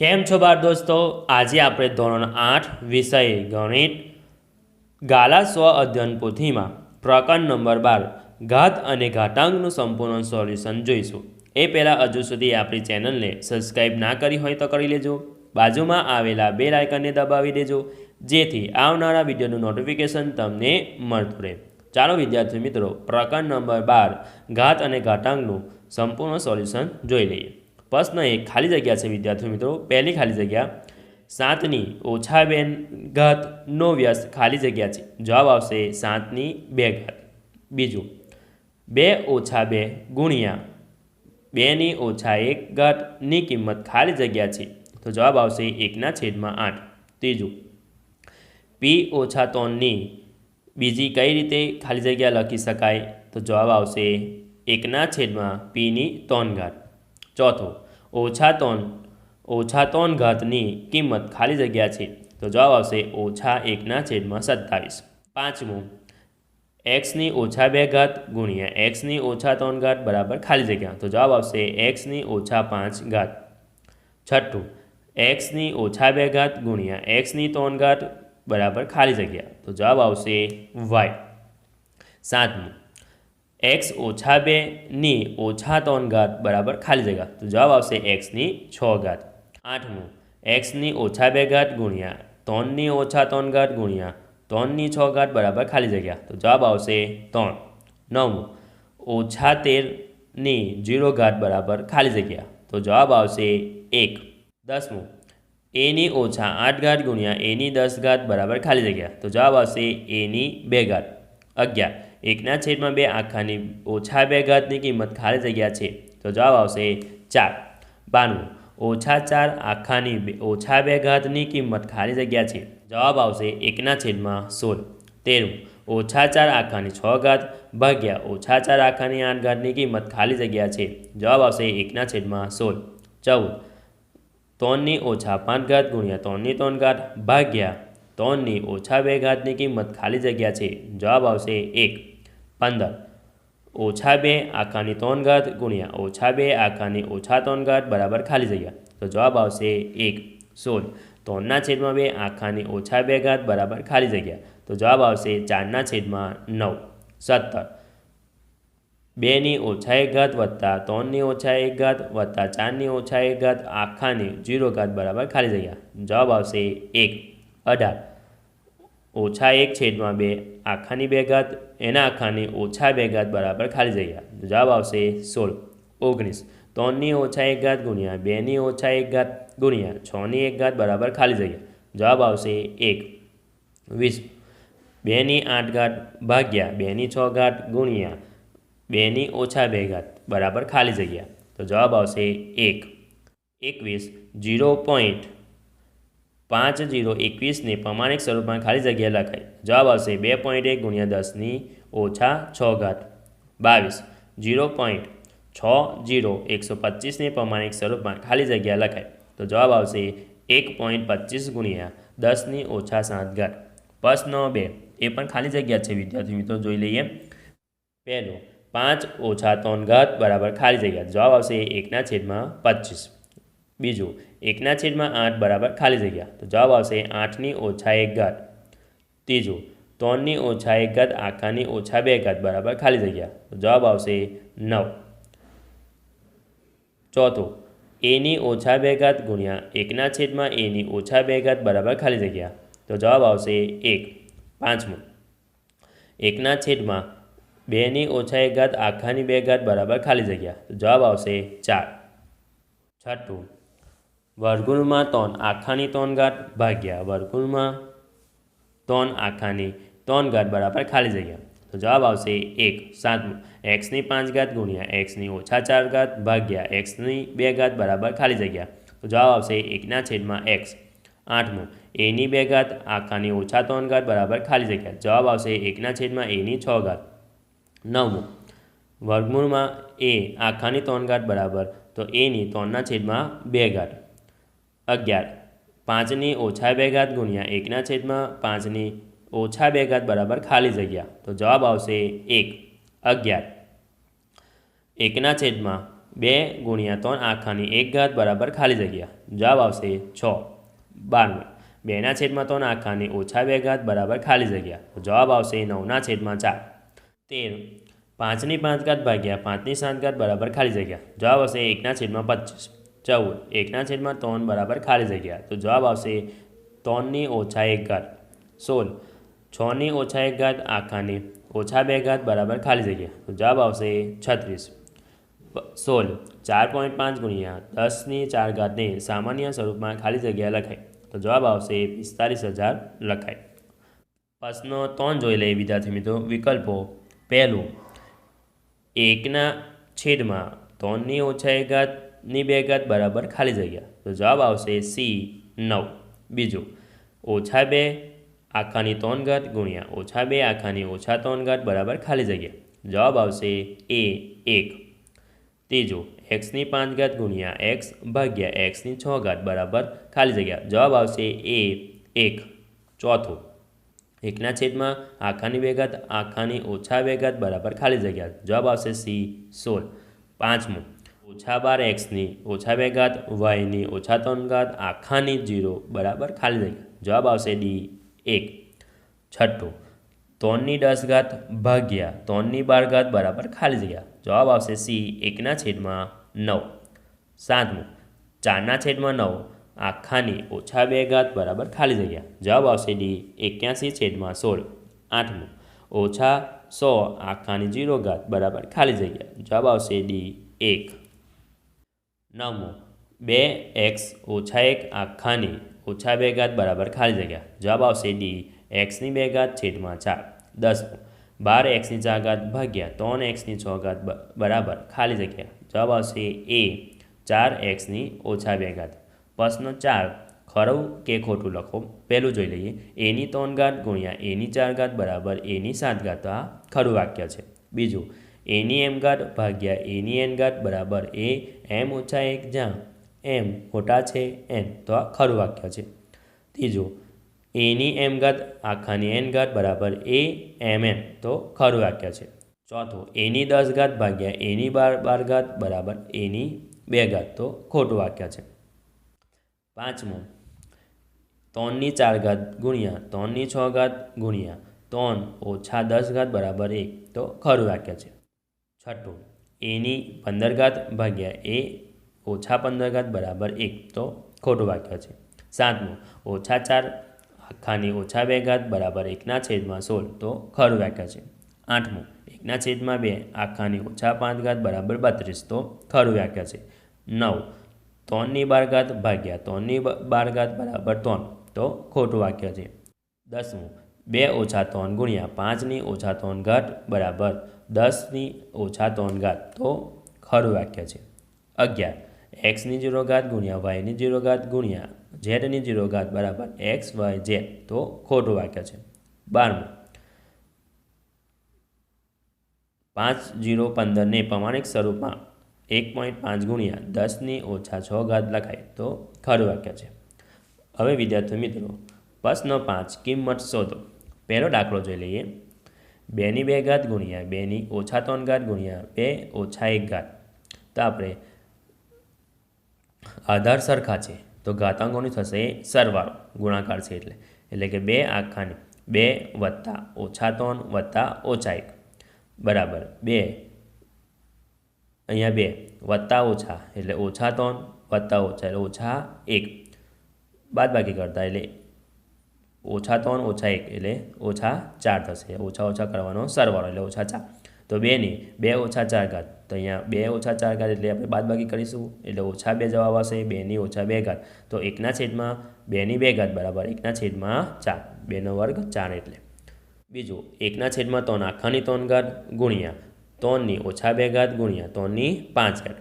કેમ છો બાળ દોસ્તો? આજે આપણે ધોરણ 8 વિષય ગણિત ગાલા સ્વ અધ્યયન પોથીમાં પ્રકરણ નંબર 12 ઘાત અને ઘાતાંકનું સંપૂર્ણ સોલ્યુશન જોઈશું। એ પહેલાં હજુ સુધી આપણી ચેનલને સબસ્ક્રાઈબ ના કરી હોય તો કરી લેજો। બાજુમાં આવેલા બેલ આઇકનને દબાવી દેજો જેથી આવનારા વિડીયોનું નોટિફિકેશન તમને મળતું રહે। ચાલો વિદ્યાર્થી મિત્રો, પ્રકરણ નંબર 12 ઘાત અને ઘાતાંકનું સંપૂર્ણ સોલ્યુશન જોઈ લઈએ। प्रश्न 1 खाली जग्या से विद्यार्थी मित्रों। पहली खाली जग्या 7 ની ઓછા 2 ઘાત નો વ્યસ્ત खाली जग्या है। जवाब आवशे 7 ની 2 ઘાત। बीजू 2 ઓછા 2 गुणिया 2 ની ઓછા 1 ઘાત ની किंमत खाली जग्या है तो जवाब आवशे 1/8। तीजू p ઓછા 3 ની बीजी कई रीते खाली जग्या लखी शकाय तो जवाब आवशे 1/p ની 3 घात। चौथो ओछा 3 घातनी किंमत खाली जग्या है तो जवाब आवशे -1/27। पांचमू x ની ઓછા 2 घात गुणिया x ની ઓછા 3 घात बराबर खाली जग्या तो जवाब आवशे x ની ઓછા 5 घात। छठू x ની ઓછા 2 घात गुणिया x ની 3 घात बराबर खाली जग्या तो जवाब आवशे y। सातमू x ઓછા 2 ની ઓછા 3 ઘાત बराबर खाली जगह तो जवाब आवशे x ની 6 घात। आठमू x ની ઓછા 2 घात गुणिया 3 ની ઓછા 3 घात गुणिया 3 ની 6 घात बराबर खाली जगह तो जवाब आवशे 3। नवमू ઓછા 13 ની 0 घात बराबर खाली जगह तो जवाब आवशे 1। दसमू a ની ઓછા 8 घात गुणिया a ની 10 घात बराबर खाली जगह तो जवाब आवशे a ની 2 घात। 11 1/2 આખાની ઓછા 2 ઘાતની કિંમત ખાલી જગ્યા છે તો જવાબ આવશે 4। 92 ઓછા 4 આખાની ઓછા 2 ઘાતની કિંમત ખાલી જગ્યા છે જવાબ આવશે 1/16। 13 ઓછા 4 આખાની 6 ઘાત ભાગ્યા ઓછા 4 આખાની 8 ઘાતની કિંમત ખાલી જગ્યા છે જવાબ આવશે 1/16। 14 3 ની ઓછા 5 ઘાત ગુણ્યા 3 ની 3 ઘાત ભાગ્યા 3 ની ઓછા 2 ઘાતની કિંમત ખાલી જગ્યા છે જવાબ આવશે 1। 15 ઓછા 2 આખાની 3 ઘાત ગુણ્યા ઓછા 2 આખાની ઓછા 3 ઘાત બરાબર ખાલી જગ્યા તો જવાબ આવશે 1। 16 3/2 આખાની ઓછા 2 ઘાત બરાબર ખાલી જગ્યા તો જવાબ આવશે 4/9। 17 2 ની ઓછા 1 ઘાત વત્તા 3 ની ઓછા 1 ઘાત વત્તા 4 ની ઓછા 1 ઘાત આખાની 0 ઘાત બરાબર ખાલી જગ્યા જવાબ આવશે 1। 18 ઓછા 1/2 આખાની 2 ઘાત एना आखानी ओछा 2 घात बराबर खाली जग्या जवाब आवशे 16। 19 3 ની ઓછા 1 ઘાત ગુણ્યા 2 ની ઓછા 1 ઘાત ગુણ્યા 6 ની 1 ઘાત બરાબર ખાલી જગ્યા જવાબ આવશે 1। 20 2 ની 8 ઘાત ભાગ્યા 2 ની 6 ઘાત ગુણ્યા 2 ની ઓછા 2 ઘાત બરાબર ખાલી જગ્યા તો જવાબ આવશે 1। 21 0.5021 ने प्रमाणिक स्वरूप में खाली जगह लखाई जवाब आवशे 2.1 गुणिया 10 ની ઓછા 6 घात। 22 0.60 ने प्रमाणिक स्वरूप में खाली जगह लखाई तो जवाब आवशे 1.25 गुणिया 10 ની ઓછા 7 घात। प्रश्न 2 ए पण खाली जगह है विद्यार्थी मित्रों जोई लईए। पहलो 5 ઓછા 3 घात बराबर खाली जगह जवाब आवशे 1/25। बीजू 1/8 बराबर खाली जगह तो जवाब आवशे 8 ની ઓછા 1 घात। तीजू 3 ની ઓછા 1 घात आखानी ઓછા 2 घात बराबर खाली जगह तो जवाब आवशे 9। चौथो a ની ઓછા 2 घात गुणिया 1/a ની ઓછા 2 घात बराबर खाली जगह तो जवाब आवशे 1। पांचमो 1/2 ની ઓછા 1 घात आखानी 2 घात बराबर खाली जगह तो जवाब आवशे 4। छठू वर्गमूल में 3 आखानी 3 घात भाग्या वर्गमूल में 3 आखानी 3 घात बराबर खाली जगह तो जवाब आवशे 1। सातमू x ની 5 घात गुणिया x ની ઓછા 4 घात भाग्या x ની 2 घात बराबर खाली जगह तो जवाब आवशे 1/x। आठमू a ની 2 घात आखानी ઓછા 3 घात बराबर खाली जगह जवाब आवशे 1/a ની 6 घात। नवमू वर्गमूल में a आखानी 3 घात बराबर तो a ની 3/2 घात। 11 5 ની ઓછા 2 घात गुणिया 1/5 ની ઓછા 2 घात बराबर खाली जगह तो जवाब आवशे 1। 11 1/2 2 ગુણ્યા 3 આખાની 1 ઘાત બરાબર ખાલી જગ્યા, જવાબ આવશે 6. 12 2 છેદમાં 3 આખાની ઓછા 2 ઘાત બરાબર ખાલી જગ્યા, તો જવાબ આવશે 9 છેદમાં 4. 13 5 5 ઘાત ભાગ્યા 5 7 ઘાત બરાબર ખાલી જગ્યા, જવાબ આવશે 1 છેદમાં 25. 14 1 છેદમાં 3 બરાબર ખાલી જગ્યા, તો જવાબ આવશે 3 ઓછા 1 ઘાત. 16 6 ઓછા 1 ઘાત આખાની ઓછા 2 ઘાત બરાબર ખાલી જગ્યા, તો જવાબ આવશે 36. 16 4.5 ગુણ્યા 10 4 ઘાતને સામાન્ય સ્વરૂપમાં ખાલી જગ્યા લખાય, તો જવાબ આવશે 45,000 લખાય. પ્રશ્ન 3 જોઈ લઈએ વિદ્યાર્થી મિત્રો. વિકલ્પો. પહેલું 1 છેદમાં 3 ઓછા 1 ઘાતની 2 ઘાત બરાબર ખાલી જગ્યા, તો જવાબ આવશે સી 9. બીજું ઓછા 2 આખાની 3 ઘાત ગુણ્યા ઓછા 2 આખાની ઓછા 3 ઘાત બરાબર ખાલી જગ્યા, જવાબ આવશે એ 1. ત્રીજું એક્સની 5 ઘાત ગુણ્યા એક્સ ભાગ્યા એક્સની 6 ઘાત બરાબર ખાલી જગ્યા, જવાબ આવશે એ 1. ચોથું 1 છેદમાં આખાની 2 ઘાત આખાની ઓછા 2 ઘાત બરાબર ખાલી જગ્યા, જવાબ આવશે સી 16. પાંચમું ઓછા 12 એક્સની ઓછા 2 ઘાત વાયની ઓછા 3 ઘાત આખાની 0 બરાબર ખાલી જગ્યા, જવાબ આવશે ડી 1. છઠ્ઠું 3 10 ઘાત ભાગ્યા 3 12 ઘાત બરાબર ખાલી જગ્યા, જવાબ આવશે સી 1 છેદમાં 9. સાતમું 4 છેદમાં 9 આખાની ઓછા 2 ઘાત બરાબર ખાલી જગ્યા, જવાબ આવશે ડી 81 છેદમાં 16. આઠમું ઓછા 100 આખાની 0 ઘાત બરાબર ખાલી જગ્યા, જવાબ આવશે ડી 1. નવમું 2x ઓછા 1 આખાની ઓછા 2 ઘાત બરાબર ખાલી જગ્યા, જવાબ આવશે ડી એક્સની 2 ઘાત છેદમાં 4. 10 12 એક્સની 4 ઘાત ભાગ્યા 3 એક્સની 6 ઘાત બરાબર ખાલી જગ્યા, જવાબ આવશે એ 4 એક્સની ઓછા 2 ઘાત. પ્રશ્ન 4 ખરું કે ખોટું લખો. પહેલું જોઈ લઈએ. એની 3 ઘાત ગુણ્યા એની 4 ઘાત બરાબર એની 7 ઘાત, આ ખરું વાક્ય છે. બીજું એની એમ ઘાત ભાગ્યા એની એન ઘાત બરાબર એ એમ ઓછા 1 જ્યાં એમ મોટા છે એન, તો આ ખરું વાક્ય છે. ત્રીજું એની એમ ઘાત આખાની એન ઘાત બરાબર એ એમ એન, તો ખરું વાક્ય છે. ચોથું એની 10 ઘાત ભાગ્યા એની 12 ઘાત બરાબર એની 2 ઘાત, તો ખોટું વાક્ય છે. પાંચમું 3 4 ઘાત ગુણ્યા 3 6 ઘાત ગુણ્યા 3 ઓછા 10 ઘાત બરાબર 1, તો ખરું વાક્ય છે. છઠ્ઠું એની 15 ઘાત ભાગ્યા એ ઓછા 15 ઘાત બરાબર 1, તો ખોટું વાક્ય છે. સાતમું ઓછા 4 આખાની ઓછા 2 ઘાત બરાબર 1 છેદમાં 16, તો ખરું વાક્ય છે. આઠમું 1 છેદમાં 2 આખાની ઓછા 5 ઘાત બરાબર 32, તો ખરું વાક્ય છે. 9 3 12 ઘાત ભાગ્યા 3 12 ઘાત બરાબર 3, તો ખોટું વાક્ય છે. 10મું 2 ઓછા 3 ગુણ્યા 5 ઓછા 3 ઘાત બરાબર 10 ઓછા 3 ઘાત, તો ખરું વાક્ય છે. 11 એક્સની 0 ઘાત ગુણ્યા વાયની 0 ઘાત ગુણ્યા ઝેડની 0 ઘાત બરાબર એક્સ વાય ઝેડ, તો ખોટું વાક્ય છે. 12મું 5 0 15 ને પ્રમાણિક સ્વરૂપમાં 1.5 ગુણ્યા 10 ઓછા 6 ઘાત લખાય, તો ખરું વાક્ય છે. હવે વિદ્યાર્થી મિત્રો પ્રશ્ન 5 કિંમત શોધો. પહેલો દાખલો જોઈ લઈએ. 2 2 ઘાત ગુણ્યા 2 ઓછા 3 ઘાત ગુણ્યા 2 ઓછા 1 ઘાત, તો આપણે આધાર સરખા છે તો ઘાતાંકોની થશે સરવાળો, ગુણાકાર છે એટલે કે 2 આખાની 2 વત્તા ઓછા 3 વત્તા ઓછા 1 બરાબર 2 અહીંયા 2 વત્તા ઓછા એટલે ઓછા 3 વત્તા ઓછા એટલે ઓછા 1 બાદબાકી કરતા એટલે ઓછા 3 ઓછા 1 એટલે ઓછા 4 થશે. ઓછા ઓછા કરવાનો સરવાળો એટલે ઓછા 4. તો 2 ઓછા 4 ઘાત, તો અહીંયા 2 ઓછા 4 ઘાત એટલે આપણે બાદબાકી કરીશું એટલે ઓછા 2 જવાબ આવશે. 2 ઓછા 2 ઘાત, તો 1 છેદમાં 2 2 ઘાત બરાબર 1 છેદમાં 4, 2 વર્ગ 4 એટલે. બીજું 1 છેદમાં 3 આખાની 3 ઘાત ગુણ્યા 3 ઓછા 2 ઘાત ગુણ્યા 3 5 ઘાત,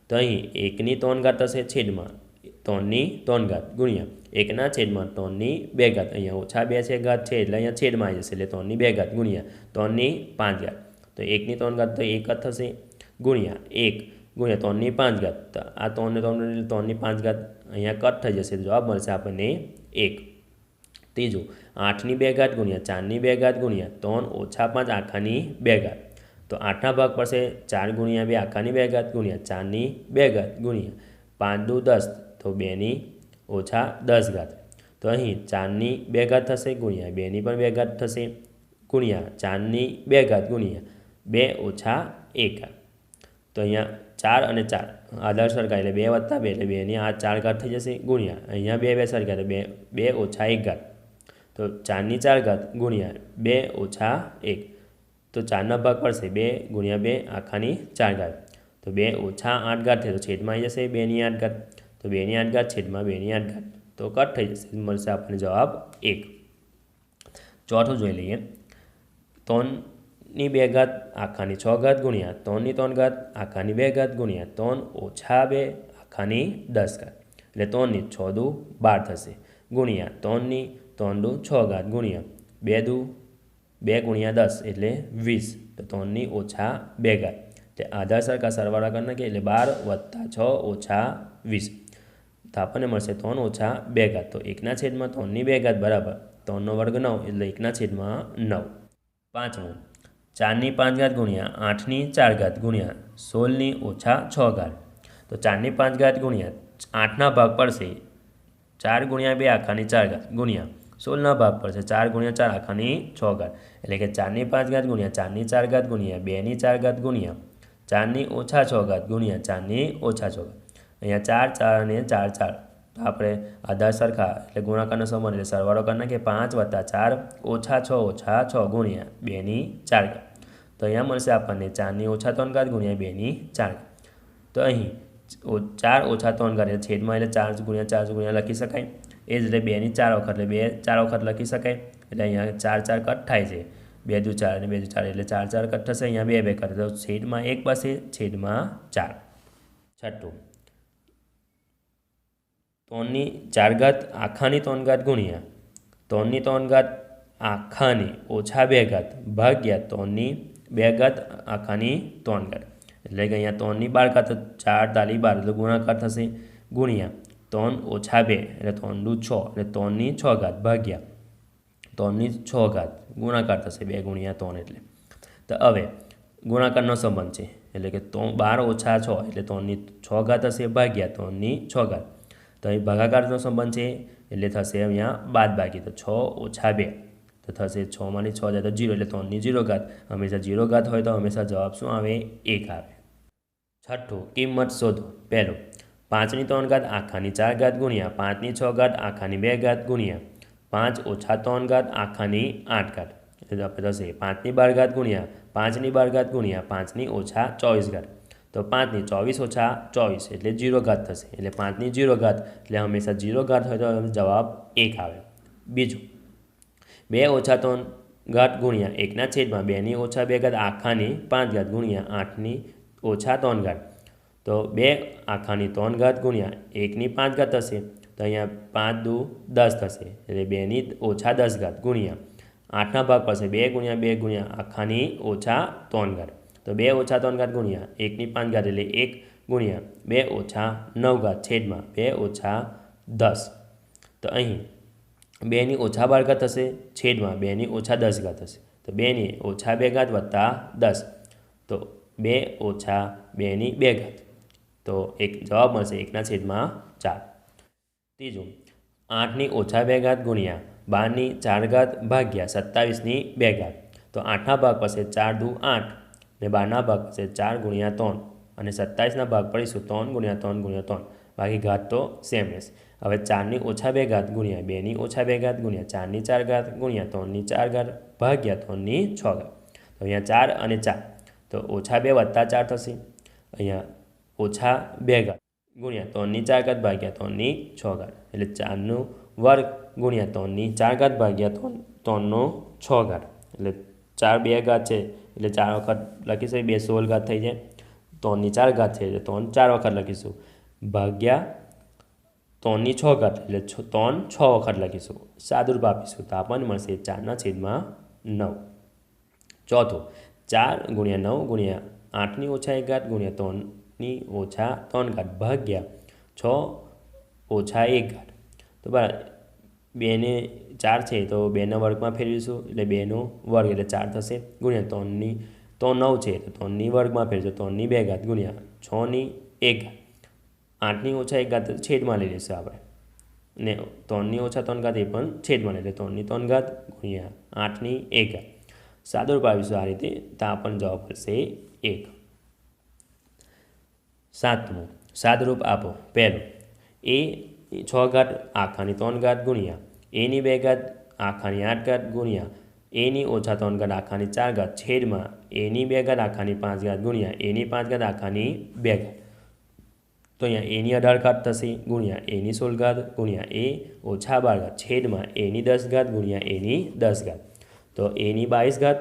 તો અહીં 1 3 ઘાત થશે છેદમાં 3 3 ઘાત ગુણ્યા 1 છેદમાં 3 2 ઘાત, અહીંયા ઓછા 2 છે ઘાત છે એટલે અહીંયા છેદમાં આવી જશે એટલે 3 2 ઘાત ગુણ્યા 3 5 ઘાત, તો 1 3 ઘાત તો 1 જ થશે ગુણ્યા 1 ગુણ્યા 3 5 ઘાત, તો આ 3 3 5 ઘાત અહીંયા કટ થઈ જશે, જવાબ મળશે આપણને 1. ત્રીજું 8 2 ઘાત ગુણ્યા 4 2 ઘાત ગુણ્યા 3 ઓછા 5 આખાની 2 ઘાત, તો 8ના ભાગ પડશે 4 ગુણ્યા 2 આખાની 2 ઘાત ગુણ્યા 4ની 2 ઘાત ગુણ્યા 5 દુ 10 તો 2ની ઓછા 10 ઘાત। તો અહીં 4ની 2 ઘાત થશે ગુણ્યા 2ની પણ 2 ઘાત થશે ગુણ્યા 4ની 2 ઘાત ગુણ્યા 2 ઓછા 1 ઘાત। તો અહીંયા 4 અને 4 આધાર સરખા એટલે 2 વત્તા 2 એટલે 2ની આ 4 ઘાત થઈ જશે ગુણ્યા અહીંયા 2 2 સરખા તો 2 ઓછા 1 ઘાત। તો 4ની 4 ઘાત ગુણ્યા 2 ઓછા 1 તો 4ના ભાગ પડશે 2 ગુણ્યા 2 આખાની 4 ઘાત તો 2 ઓછા 8 ઘાત થાય તો છેદમાં આવી જશે 2ની 8 ઘાત તો 2ની 8 ઘાત છેદમાં 2ની 8 ઘાત તો કટ થઈ જશે મળશે આપણને જવાબ 1। ચોથું જોઈ લઈએ 3ની 2 ઘાત આખાની 6 ઘાત ગુણ્યા 3ની 3 ઘાત આખાની 2 ઘાત ગુણ્યા 3 ઓછા 2 આખાની 10 ઘાત એટલે 3ની 6 દુ 12 થશે ગુણ્યા 3ની 3 દુ 6 ઘાત ગુણ્યા 2 દુ 2 ગુણ્યા 10 એટલે 20 તો 3ની ઓછા 2 ઘાત એટલે આધાર સરખા સરવાળા કરી નાખીએ એટલે 12 વત્તા 6 ઓછા 20 તો આપણને મળશે 3 ઓછા 2 ઘાત તો 1ના છેદમાં 3ની 2 ઘાત બરાબર 3નો વર્ગ 9 એટલે 1ના છેદમાં 9। પાંચમું 4ની 5 ઘાત ગુણ્યા 8ની 4 ઘાત ગુણ્યા 16ની ઓછા 6 ઘાત તો 4ની 5 ઘાત ગુણ્યા 8ના ભાગ પડશે 4 ગુણ્યા 2 આખાની 4 ઘાત ગુણ્યા 16ના ભાગ પડશે 4 ગુણ્યા 4 આખાની 6 ઘાત એટલે કે 4ની 5 ઘાત ગુણ્યા 4ની 4 ઘાત ગુણ્યા 2ની 4 ઘાત ગુણ્યા 4ની ઓછા 6 ઘાત ગુણ્યા 4ની ઓછા 6 ઘાત અહીંયા 4 4 અને 4 4 તો આપણે આધાર સરખા એટલે ગુણાકારનો સંબંધ એટલે સરવાળો કરી નાખીએ 5 વત્તા 4 ઓછા 6 ગુણ્યા 2ની 4 ઘાત તો અહીંયા મળશે આપણને 4ની ઓછા 3 ઘાત ગુણ્યા 2ની 4 ઘાત તો અહીં 4 ઓછા 3 ઘાત એટલે છેદમાં એટલે 4 ગુણ્યા લખી શકાય એ જ રીતે 2ની 4 વખત એટલે 2 4 વખત લખી શકાય એટલે અહીંયા 4 4 કટ થાય છે 2 દુ 4 અને 2 દુ 4 એટલે 4 4 કટ થશે અહીંયા 2 2 કરે તો છેદમાં 1 બસે છેદમાં 4। છઠ્ઠું 3ની 4 ઘાત આખાની 3 ઘાત ગુણ્યા 3ની 3 ઘાત આખાની ઓછા 2 ઘાત ભાગ્યા 3ની 2 ઘાત આખાની 3 ઘાત એટલે કે અહીંયા 3ની 12 ઘાત 4 તાલી 12 એટલે ગુણાકાર થશે ગુણ્યા 3 ઓછા 2 એટલે 3 દુ 6 એટલે 3ની 6 ઘાત ભાગ્યા 3ની 6 ઘાત ગુણાકાર થશે 2 ગુણ્યા 3 એટલે તો હવે ગુણાકારનો સંબંધ છે એટલે કે 12 ઓછા 6 એટલે 3ની 6 ઘાત હશે ભાગ્યા 3ની 6 ઘાત તો અહીં ભાગાકારનો સંબંધ છે એટલે થશે અહીંયા બાદબાકી તો 6 ઓછા 2 તો થશે 6માંથી 6 જાય તો 0 એટલે 3ની 0 ઘાત હંમેશા 0 ઘાત હોય તો હંમેશા જવાબ શું આવે 1 આવે। છઠ્ઠું કિંમત શોધો પહેલું 5ની 3 ઘાત આખાની 4 ઘાત ગુણ્યા 5ની 6 ઘાત આખાની 2 ઘાત ગુણ્યા 5 ઓછા 3 ઘાત આખાની 8 ઘાત એટલે આપણે થશે 5ની 12 ઘાત ગુણ્યા 5ની 12 ઘાત ગુણ્યા 5ની ઓછા 24 ઘાત તો 5ની 24 ઓછા 24 એટલે 0 ઘાત થશે એટલે 5ની 0 ઘાત એટલે હંમેશા 0 ઘાત હોય તો જવાબ 1 આવે। બીજું 2 ઓછા 3 ઘાત ગુણ્યા 1ના છેદમાં 2ની ઓછા 2 ઘાત આખાની 5 ઘાત ગુણ્યા 8ની ઓછા 3 ઘાત તો 2 આખાની 3 ઘાત ગુણ્યા 1ની 5 ઘાત થશે તો અહીંયા 5 દુ 10 થશે એટલે 2ની ઓછા 10 ઘાત ગુણ્યા 8ના ભાગ પડશે 2 ગુણ્યા 2 ગુણ્યા આખાની ઓછા 3 ઘાત તો 2 ઓછા 3 ઘાત ગુણ્યા 1ની 5 ઘાત એટલે 1 ગુણ્યા 2 ઓછા 9 ઘાત છેદમાં 2 ઓછા 10 તો અહીં 2ની ઓછા 12 ઘાત થશે છેદમાં 2ની ઓછા 10 ઘાત થશે તો 2ની ઓછા 2 ઘાત વત્તા 10 તો 2 ઓછા 2ની 2 ઘાત તો એક જવાબ મળશે 1ના છેદમાં 4। ત્રીજું 8ની ઓછા 2 ઘાત ગુણ્યા 12ની 4 ઘાત ભાગ્યા 27ની 2 ઘાત તો 8ના ભાગ પડશે 4 દુ 8 ને 12ના ભાગ પડશે 4 ગુણ્યા 3 અને 27ના ભાગ પડીશું 3 ગુણ્યા 3 ગુણ્યા 3 બાકી ઘાત તો સેમ રહેશે। હવે 4ની ઓછા 2 ઘાત ગુણ્યા 2ની ઓછા 2 ઘાત ગુણ્યા 4ની 4 ઘાત ગુણ્યા 3ની 4 ઘાત ભાગ્યા 3ની 6 ઘાત તો અહીંયા 4 અને 4 તો ઓછા 2 વત્તા 4 થશે અહીંયા ઓછા 2 ઘાત ગુણ્યા 3ની 4 ઘાત ભાગ્યા 3ની 6 ઘાત એટલે 4નો વર્ગ ગુણ્યા 3ની 4 ઘાત ભાગ્યા 3નો 6 ઘાત એટલે 4 2 ઘાત છે એટલે 4 વખત લખીશું 2 16 ઘાત થઈ જાય 3ની 4 ઘાત છે એટલે 3 4 વખત લખીશું ભાગ્યા 3ની 6 ઘાત એટલે 3 6 વખત લખીશું સાદુરૂપ આપીશું તો આપણને મળશે 4ના છેદમાં 9। ચોથું 4 ગુણ્યા 9 ગુણ્યા 8ની ઓછા 1 ઘાત ગુણ્યા 3ની ઓછા 3 ઘાત ભાગ્યા 6 ઓછા 1 ઘાત તો બરાબર 2ને 4 છે તો 2ના વર્ગમાં ફેરવીશું એટલે 2નો વર્ગ એટલે 4 થશે ગુણ્યા તો 9 છે તો 3ની વર્ગમાં ફેરજો 3ની 2 ઘાત ગુણ્યા 6ની 1 ઘાત 8ની ઓછા 1 ઘાત છેદમાં લઈ લઈશું આપણે ને 3ની ઓછા 3 ઘાત એ પણ છેદમાં લઈ લે 3ની 3 ઘાત ગુણ્યા 8ની 1 ઘાત સાદુરૂપ આવીશું આ રીતે તો આપણને જવાબ મળશે 1. સાતમું સાદુરૂપ આપો. પહેલું એ 6 ઘાત આખાની 3 ઘાત ગુણ્યા એની 2 ઘાત આખાની 8 ઘાત ગુણ્યા એની ઓછા 3 ઘાત આખાની 4 ઘાત છેદમાં એની 2 ઘાત આખાની 5 ઘાત ગુણ્યા એની 5 ઘાત આખાની 2 ઘાત. તો અહીંયા એની 18 ઘાત થશે ગુણ્યા એની 16 ઘાત ગુણ્યા એ ઓછા 12 ઘાત છેદમાં એની 10 ઘાત ગુણ્યા એની 10 ઘાત. તો એની 22 ઘાત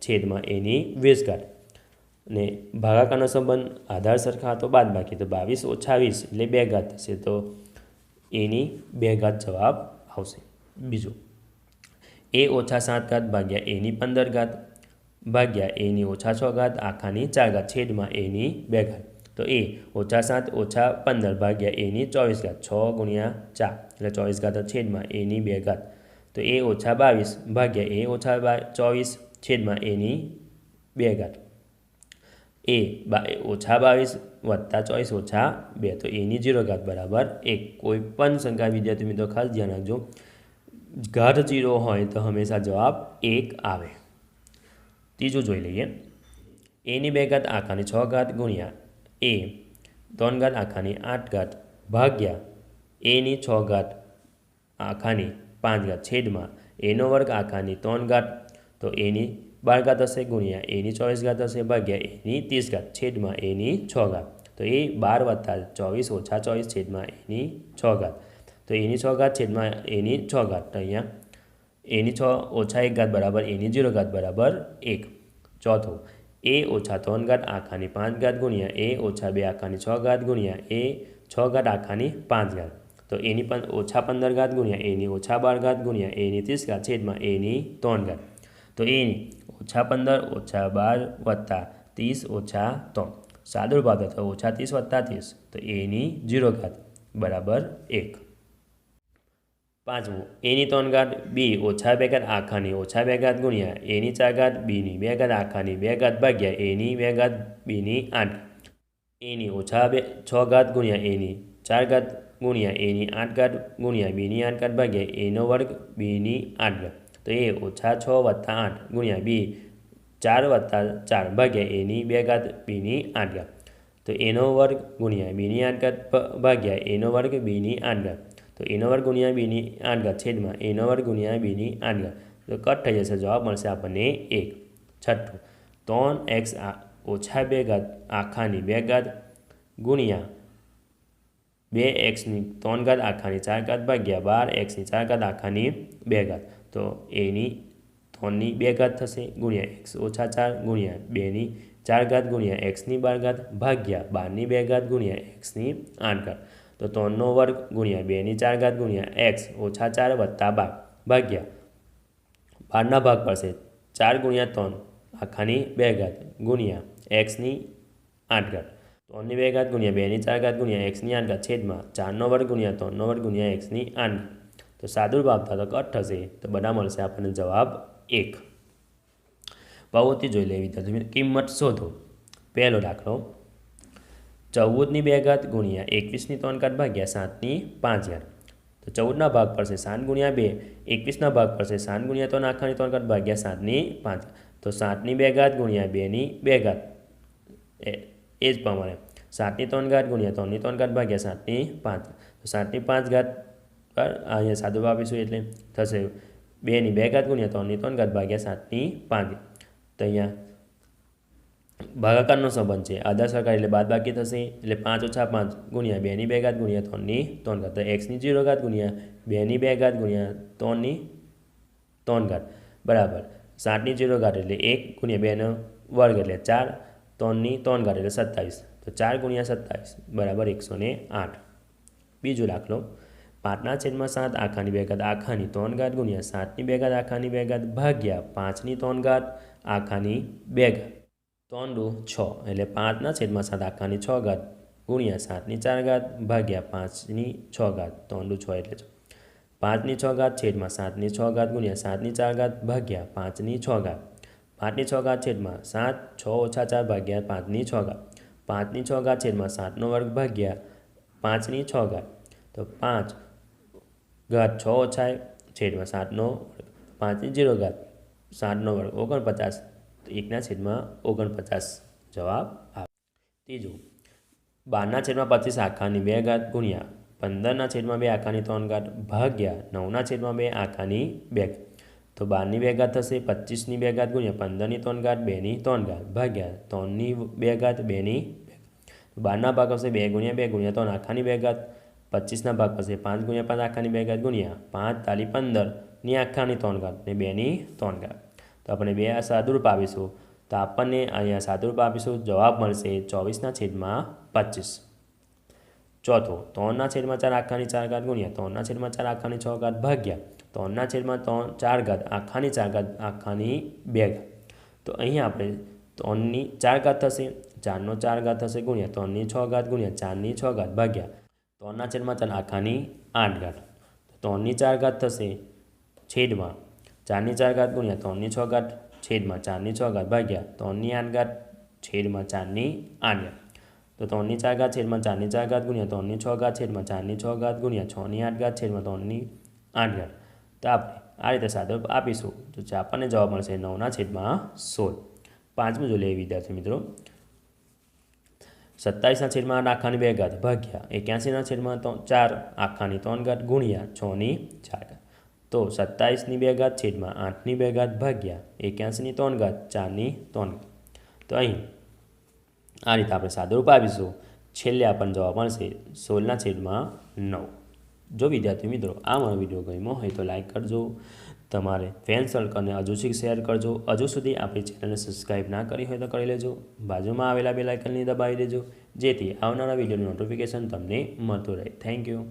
છેદમાં એની 20 ઘાત. ને ભાગાકારનો સંબંધ આધાર સરખા તો બાદ બાકી તો 22 ઓછા 20 એટલે 2 ઘાત થશે તો એની 2 ઘાત જવાબ આવશે. બીજું એ ઓછા 7 ઘાત ભાગ્યા એની 15 ઘાત ભાગ્યા એની ઓછા 6 ઘાત આખાની 4 ઘાત છેદમાં એની 2 ઘાત. તો એ ઓછા 7 ઓછા 15 ભાગ્યા એની 24 ઘાત 6 ગુણ્યા 4 એટલે 24 ઘાત છેદમાં એની 2 ઘાત. તો એ ઓછા 22 ભાગ્યા એ ઓછા 24 છેદમાં એની 2 ઘાત. એ ઓછા 22 વત્તા 24 ઓછા 2 તો એની 0 ઘાત બરાબર 1. કોઈ પણ સંખ્યા વિદ્યાર્થી મિત્રો ખાસ ધ્યાન રાખજો ઘાત 0 હોય તો હંમેશા જવાબ 1 આવે. ત્રીજું જોઈ લઈએ. એની 2 ઘાત આખાની 6 ઘાત ગુણ્યા એ 3 ઘાત આખાની 8 ઘાત ભાગ્યા એની 6 ઘાત આખાની 5 ઘાત છેદમાં એનો વર્ગ આખાની 3 ઘાત તો એની 12 ઘાત હશે ગુણ્યા એની 24 ઘાત હશે ભાગ્યા એની 30 ઘાત છેદમાં એની 6 ઘાત. તો એ 12 વત્તા 24 ઓછા 24 છેદમાં એની 6 ઘાત. તો એની 6 ઘાત છેદમાં એની 6 ઘાત. તો અહીંયા એની 6 ઓછા 1 ઘાત બરાબર એની 0 ઘાત બરાબર 1. ચોથું એ ઓછા 3 ઘાત આખાની 5 ઘાત ગુણ્યા એ ઓછા 2 આખાની 6 ઘાત ગુણ્યા એ 6 ઘાત આખાની 5 ઘાત. તો એની ઓછા 15 ઘાત ગુણ્યા એની ઓછા 12 ઘાત ગુણ્યા એની 30 ઘાત છેદમાં એની 3 ઘાત. તો એની ઓછા 15 ઓછા 12 વત્તા 30 ઓછા 3 સાદુરૂપ આપે તો ઓછા 30 વત્તા 30 તો એની 0 ઘાત બરાબર 1. પાંચમું એની 3 ઘાત બી ઓછા 2 ઘાત આખાની ઓછા 2 ઘાત ગુણ્યા એની 4 ઘાત બીની 2 ઘાત આખાની 2 ઘાત ભાગ્યા એની 2 ઘાત બીની 8. એની ઓછા 6 ઘાત ગુણ્યા એની 4 ઘાત ગુણ્યા એની 8 ઘાત ગુણ્યા બીની 8 ઘાત ભાગ્યા એનો વર્ગ બીની 8 ઘાત. તો એ ઓછા 6 વત્તા 8 ગુણ્યા બી 4 વત્તા 4 ભાગ્યા એની 2 ઘાત બીની 8 ઘાત. તો એનો વર્ગ ગુણ્યા બીની 8 ઘાત ભાગ્યા એનો વર્ગ બીની 8 ઘાત. તો એનો વર્ગ ગુણ્યા બીની 8 ઘાત છેદમાં એનો વર્ગ ગુણ્યા બીની 8 ઘાત. તો કટ થઈ જશે જવાબ મળશે આપણને 1. છઠ્ઠું 3x ઓછા 2 ઘાત આખાની 2 ઘાત ગુણ્યા 2xની 3 ઘાત આખાની 4 ઘાત ભાગ્યા 12xની 4 ઘાત આખાની 2 ઘાત. તો એની 3ની 2 ઘાત થશે ગુણ્યા x ઓછા 4 ગુણ્યા 2ની 4 ઘાત ગુણ્યા xની 12 ઘાત ભાગ્યા 12ની 2 ઘાત ગુણ્યા xની 8 ઘાત. તો 3નો વર્ગ ગુણ્યા 2ની 4 ઘાત ગુણ્યા x ઓછા 4 વત્તા 12 ભાગ્યા 12ના ભાગ પડશે 4 ગુણ્યા 3 આખાની 2 ઘાત ગુણ્યા xની 8 ઘાત. 3ની 2 ઘાત ગુણ્યા 2ની 4 ઘાત ગુણ્યા xની 8 ઘાત છેદમાં 4નો વર્ગ ગુણ્યા 3નો વર્ગ ગુણ્યા xની 8 ઘાત. તો સાદુરૂપ આપતા તો કટ થશે તો બધા મળશે આપણને જવાબ 1. પ્રવૃત્તિ જોઈ લેવી વિદ્યાર્થી કિંમત શોધો. પહેલો દાખલો 14ની 2 ઘાત ગુણ્યા 21ની 3 ઘાત ભાગ્યા 7ની 5 ઘાત. તો 14ના ભાગ પડશે 7 ગુણ્યા 2 21ના ભાગ પડશે 7 ગુણ્યા 3 આખાની 3 ઘાત ભાગ્યા 7ની 5. તો 7ની 2 ઘાત ગુણ્યા 2ની 2 ઘાત એ જ પ્રમાણે 7ની 3 ઘાત ગુણ્યા 3ની 3 ઘાત ભાગ્યા 7ની 5. તો 7ની 5 ઘાત પર અહીંયા સાદુરૂપ આપીશું એટલે થશે 2ની 2 ઘાત ગુણ્યા 3ની 3 ઘાત ભાગ્યા 7ની 5. તો અહીંયા ભાગાકારનો સંબંધ છે આધાર સરખા એટલે બાદ બાકી થશે એટલે 5 ઓછા 5 ગુણ્યા 2ની 2 ઘાત ગુણ્યા 3ની 3 ઘાત. તો xની 0 ઘાત ગુણ્યા 2ની 2 ઘાત ગુણ્યા 3ની 3 ઘાત બરાબર 7ની 0 ઘાત એટલે 1 ગુણ્યા 2નો વર્ગ એટલે 4 3ની 3 ઘાત એટલે 27. તો 4 ગુણ્યા 27 બરાબર 108. બીજો દાખલો 5ના છેદમાં 7 આખાની 2 ઘાત આખાની 3 ઘાત ગુણ્યા 7ની 2 ઘાત આખાની 2 ઘાત ભાગ્યા 5ની 3 ઘાત આખાની 2 ઘાત. 3 દુ 6 એટલે 5ના છેદમાં 7 આખાની 6 ઘાત ગુણ્યા 7ની 4 ઘાત ભાગ્યા 5ની 6 ઘાત. 3 દુ 6 એટલે 5ની 6 ઘાત છેદમાં 7ની 6 ઘાત ગુણ્યા 7ની 4 ઘાત ભાગ્યા 5ની 6 ઘાત. 5ની 6 ઘાત છેદમાં 7, 6 ઓછા 4 ભાગ્યા 5ની 6 ઘાત, 5ની 6 ઘાત છેદમાં 7નો વર્ગ ભાગ્યા 5ની 6 ઘાત, તો 5 ઘાત 6 ઓછા છેદમાં 7નો વર્ગ, 5ની 0 ઘાત 7નો વર્ગ 49, તો 1/49 જવાબ આવે. ત્રીજું, 12/25 આખાની 2 ઘાત ગુણ્યા 15/2 આખાની 3 ઘાત ભાગ્યા 9/2 આખાની 2 ઘાત. તો 12ની 2 ઘાત થશે 25ની 2 ઘાત ગુણ્યા 15ની 3 ઘાત 2ની 3 ઘાત ભાગ્યા 3ની 2 ઘાત 2ની 2 ઘાત. 12ના ભાગ આવશે 2 ગુણ્યા 2 ગુણ્યા 3 આખાની 2 ઘાત, 25ના ભાગ આવશે 5 ગુણ્યા 5 આખાની 2 ઘાત ગુણ્યા 5 તાલી 15ની આખાની 3 ઘાત ને 2ની 3 ઘાત. તો આપણે 2 સાદુરૂપ આપીશું, તો આપણને અહીંયા સાદુરૂપ આપીશું, જવાબ મળશે 24/25. ચોથું, 3/4 આખાની 4 ઘાત ગુણ્યા 3/4 આખાની 6 ઘાત ભાગ્યા 3/4 ઘાત આખાની 4 ઘાત આખાની 2 ઘાત. તો અહીંયા આપણે 3ની 4 ઘાત થશે, 4નો 4 ઘાત થશે ગુણ્યા 3ની 6 ઘાત ગુણ્યા 4ની 6 ઘાત ભાગ્યા 3/4 આખાની 8 ઘાત. તો 3ની 4 ઘાત થશે છેદમાં 4ની 4 ઘાત ગુણ્યા 3ની 6 ઘાત છેદમાં 4ની 6 ઘાત ભાગ્યા 3ની 8 ઘાત છેદમાં 4ની 8 ઘાત. તો 3ની 4 ઘાત છેદમાં 4ની 4 ઘાત ગુણ્યા 3ની 6 ઘાત છેદમાં 4ની 6 ઘાત ગુણ્યા 6ની 8 ઘાત છેદમાં 3ની 8 ઘાત. તો આપણે આ રીતે સાદુરૂપ આપીશું, તો આપણને જવાબ મળશે 9/16. પાંચમું જો લઈએ વિદ્યાર્થી મિત્રો, 27/8 આખાની 2 ઘાત ભાગ્યા 81/4 આખાની 3 ઘાત ગુણ્યા 6ની 4 ઘાત. તો 27ની 2 ઘાત છેદમાં 8ની 2 ઘાત ભાગ્યા 81ની 3 ઘાત 4ની 3 ઘાત. તો અહીં આ રીતે આપણે સાદુરૂપ આપીશું, છેલ્લે આપણને જવાબ મળશે 16/9. જો વિદ્યાર્થી મિત્રો આ મારો વિડીયો ગમ્યો હોય તો લાઈક કરજો, તમારે ફ્રેન્ડ સર્કલને હજુ શેર કરજો. હજુ સુધી આપણી ચેનલને સબસ્ક્રાઈબ ના કરી હોય તો કરી લેજો. બાજુમાં આવેલા બેલ આઇકનને દબાવી દેજો, જેથી આવનારા વિડીયોનું નોટિફિકેશન તમને મળતું રહે. Thank you.